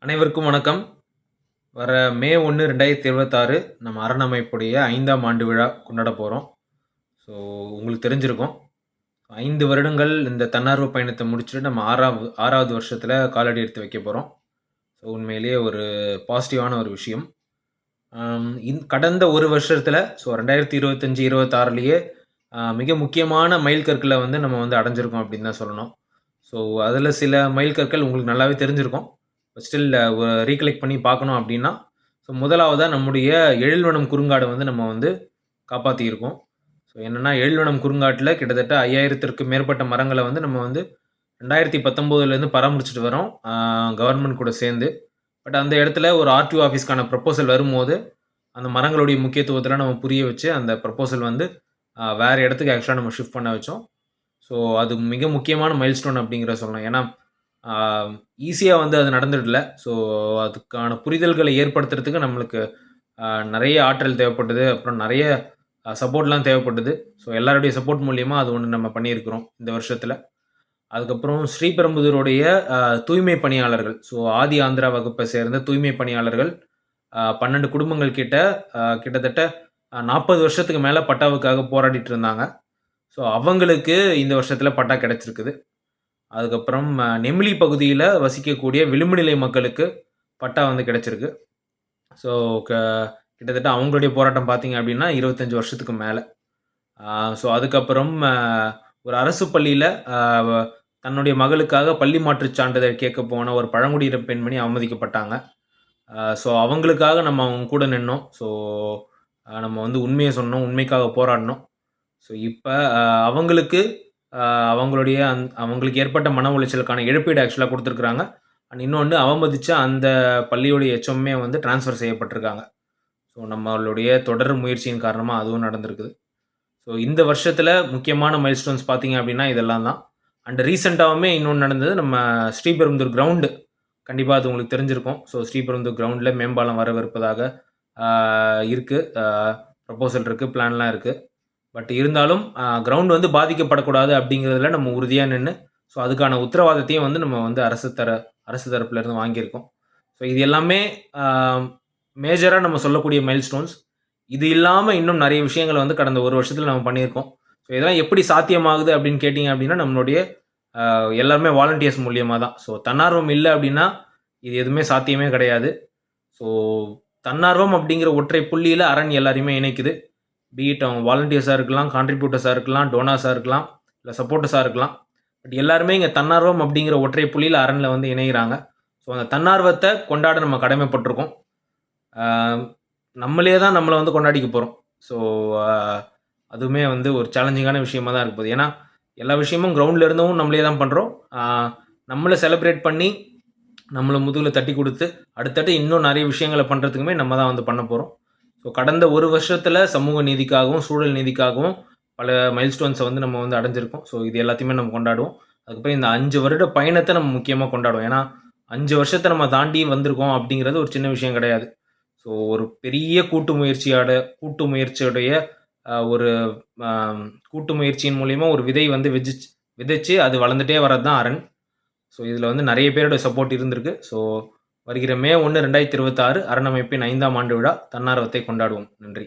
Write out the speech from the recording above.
அனைவருக்கும் வணக்கம். வர மே 1, 2026 நம்ம அரணமைப்புடைய 5ஆம் ஆண்டு விழா கொண்டாட போறோம். ஸோ உங்களுக்கு தெரிஞ்சிருக்கும். 5 வருடங்கள் இந்த தன்னார்வ பயணத்த முடிச்சுட்டு நம்ம 6வது வருஷத்துல காலடி எடுத்து வைக்க போறோம். ஸோ உண்மையிலேயே ஒரு பாசிட்டிவான ஒரு விஷயம். கடந்த 1 வருஷத்துல 2025, 26லயே மிக முக்கியமான மைல்கற்கள நம்ம அடைஞ்சிருக்கோம் அப்படின்னு தான் சொல்லணும். ஸோ அதுல சில மைல்கற்கள் உங்களுக்கு நல்லாவே தெரிஞ்சிருக்கும். ஸ்டில் ரீகலெக்ட் பண்ணி பார்க்கணும் அப்படின்னா, முதலாவதா நம்முடைய எழில்வனம் குறுங்காட நம்ம காப்பாத்தியிருக்கோம். ஸோ என்னன்னா, எழில்வனம் குறுங்காட்டுல கிட்டத்தட்ட 5000த்திற்கும் மேற்பட்ட மரங்கள நம்ம 2019லேருந்து பராமரிச்சுட்டு வரோம். கவர்ன்மெண்ட் கூட சேர்ந்து. பட் அந்த இடத்துல ஒரு ஆர்டிஓ ஆஃபீஸ்க்கான ப்ரொபோசல் வரும்போது, அந்த மரங்களுடைய முக்கியத்துவத்தலாம் நம்ம புரிய வச்சு, அந்த ப்ரொபோசல் வேற இடத்துக்கு ஆக்சுவலா நம்ம ஷிஃப்ட் பண்ண வச்சோம். ஸோ அது மிக முக்கியமான மைல்ஸ்டோன் அப்படிங்கிறத சொல்லலாம். ஏன்னா, ஈஸியா அது நடந்துடல. ஸோ அதுக்கான புரிதல்களை ஏற்படுத்துறதுக்கு நம்மளுக்கு நெறைய ஆற்றல் தேவைப்பட்டது. அப்புறம் நெறைய சப்போர்ட்லாம் தேவைப்பட்டது. ஸோ எல்லாருடைய சப்போர்ட் மூலியமா அது ஒண்ணு நம்ம பண்ணியிருக்கிறோம் இந்த வருஷத்துல. அதுக்கப்புறம் ஸ்ரீபெரும்புதூருடைய தூய்மை பணியாளர்கள். ஸோ ஆதி ஆந்திரா வகுப்பை சேர்ந்த தூய்மை பணியாளர்கள் 12 குடும்பங்கள் கிட்ட கிட்டத்தட்ட 40 வருஷத்துக்கு மேல பட்டாவுக்காக போராடிட்டு இருந்தாங்க. ஸோ அவங்களுக்கு இந்த வருஷத்துல பட்டா கிடைச்சிருக்குது. அதுக்கப்புறம் நெமிலி பகுதியில வசிக்கக்கூடிய விளிம்பு நிலை மக்களுக்கு பட்டா கிடைச்சிருக்கு. ஸோ கிட்டத்தட்ட அவங்களுடைய போராட்டம் பார்த்தீங்க அப்படின்னா 25 வருஷத்துக்கு மேல. ஸோ அதுக்கப்புறம் ஒரு அரசு பள்ளியில தன்னுடைய மகளுக்காக பள்ளி மாற்றுச் சான்றிதழ் கேட்க போன ஒரு பழங்குடியின பெண்மணி அவமதிக்கப்பட்டாங்க. ஸோ அவங்களுக்காக நம்ம அவங்க கூட நின்னோம். ஸோ நம்ம உண்மைய சொன்னோம். உண்மைக்காக போராடினோம். ஸோ இப்ப அவங்களுக்கு அவங்களுடைய அவங்களுக்கு ஏற்பட்ட மன உளைச்சலுக்கான இழப்பீடு ஆக்சுவலா குடுத்துருக்காங்க. அண்ட் இன்னொன்னு அவமதிச்ச அந்த பள்ளியுடைய எச்எம்மே ட்ரான்ஸ்ஃபர் செய்யப்பட்டிருக்காங்க. ஸோ நம்மளுடைய தொடர் முயற்சியின் காரணமா அதுவும் நடந்திருக்குது. ஸோ இந்த வருஷத்துல முக்கியமான மைல்ஸ்டோன்ஸ் பார்த்தீங்க அப்படின்னா இதெல்லாம் தான். அண்ட் ரீசென்ட்டாவுமே இன்னொன்னு நடந்தது. நம்ம ஸ்ரீபெரும்புதூர் கிரவுண்ட் கண்டிப்பா அது உங்களுக்கு தெரிஞ்சிருக்கும். ஸோ ஸ்ரீபெரும்புதூர் கிரவுண்ட்ல மேம்பாலம் வரவிருப்பதாக இருக்கு. ப்ரொபோசல் இருக்கு. பிளான்லாம் இருக்கு. பட் இருந்தாலும் கிரவுண்ட் பாதிக்கப்படக்கூடாது அப்படிங்கிறதுல நம்ம உறுதியா நின்னு, ஸோ அதுக்கான உத்தரவாதத்தையும் நம்ம அரசு தரப்புல இருந்து வாங்கியிருக்கோம். ஸோ இது எல்லாமே மேஜரா நம்ம சொல்லக்கூடிய மைல்ஸ்டோன்ஸ். இது இல்லாம இன்னும் நெறைய விஷயங்கள கடந்த 1 வருஷத்துல நம்ம பண்ணியிருக்கோம். ஸோ இதெல்லாம் எப்படி சாத்தியமாகுது அப்படின்னு கேட்டீங்க அப்படின்னா, நம்மளுடைய எல்லாருமே வாலண்டியர்ஸ் மூலியமா தான். ஸோ தன்னார்வம் இல்ல அப்படின்னா, இது எதுவுமே சாத்தியமே கிடையாது. ஸோ தன்னார்வம் அப்படிங்கிற ஒற்றை புள்ளியில அரண் எல்லாரையுமே இணைக்குது. பி இட் அவங்க வாலண்டியர்ஸா இருக்கலாம், கான்ட்ரிபியூட்டர்ஸா இருக்கலாம், டோனர்ஸா இருக்கலாம், இல்ல சப்போர்ட்டர்ஸா இருக்கலாம். பட் எல்லாருமே இங்க தன்னார்வம் அப்படிங்கிற ஒற்றை புள்ளியில அரண்ல இணையிறாங்க. ஸோ அந்த தன்னார்வத்த கொண்டாட நம்ம கடமைப்பட்டிருக்கோம். நம்மளே தான் நம்மள கொண்டாடிக்க போறோம். ஸோ அதுவுமே ஒரு சேலஞ்சிங்கான விஷயமா தான் இருக்க போகுது. ஏன்னா, எல்லா விஷயமும் கிரவுண்ட்ல இருந்தும் நம்மளே தான் பண்றோம். நம்மள செலிப்ரேட் பண்ணி, நம்மள முதுகுல தட்டி குடுத்து, அடுத்தடுத்து இன்னும் நெறைய விஷயங்கள பண்றதுக்குமே நம்ம தான் பண்ண போறோம். ஸோ கடந்த 1 வருஷத்துல சமூக நீதிக்காகவும், சூழல் நீதிக்காகவும் பல மைல்ஸ்டோன்ஸ நம்ம அடைஞ்சிருக்கோம். ஸோ இது எல்லாத்தையுமே நம்ம கொண்டாடுவோம். அதுக்கப்புறம் இந்த 5 வருட பயணத்த நம்ம முக்கியமா கொண்டாடுவோம். ஏன்னா, 5 வருஷத்த நம்ம தாண்டி வந்திருக்கோம் அப்படிங்கிறது ஒரு சின்ன விஷயம் கிடையாது. ஸோ ஒரு பெரிய கூட்டு முயற்சியுடைய ஒரு அ கூட்டு முயற்சியின் மூலியமா ஒரு விதை விதைச்சு அது வளர்ந்துட்டே வர்றது தான் அரண். ஸோ இதுல நெறைய பேரோட சப்போர்ட் இருந்திருக்கு. ஸோ வருகிற மே 1, 2026 அரணமைப்பின் 5ஆம் ஆண்டு விழா தன்னார்வத்தை கொண்டாடுவோம். நன்றி.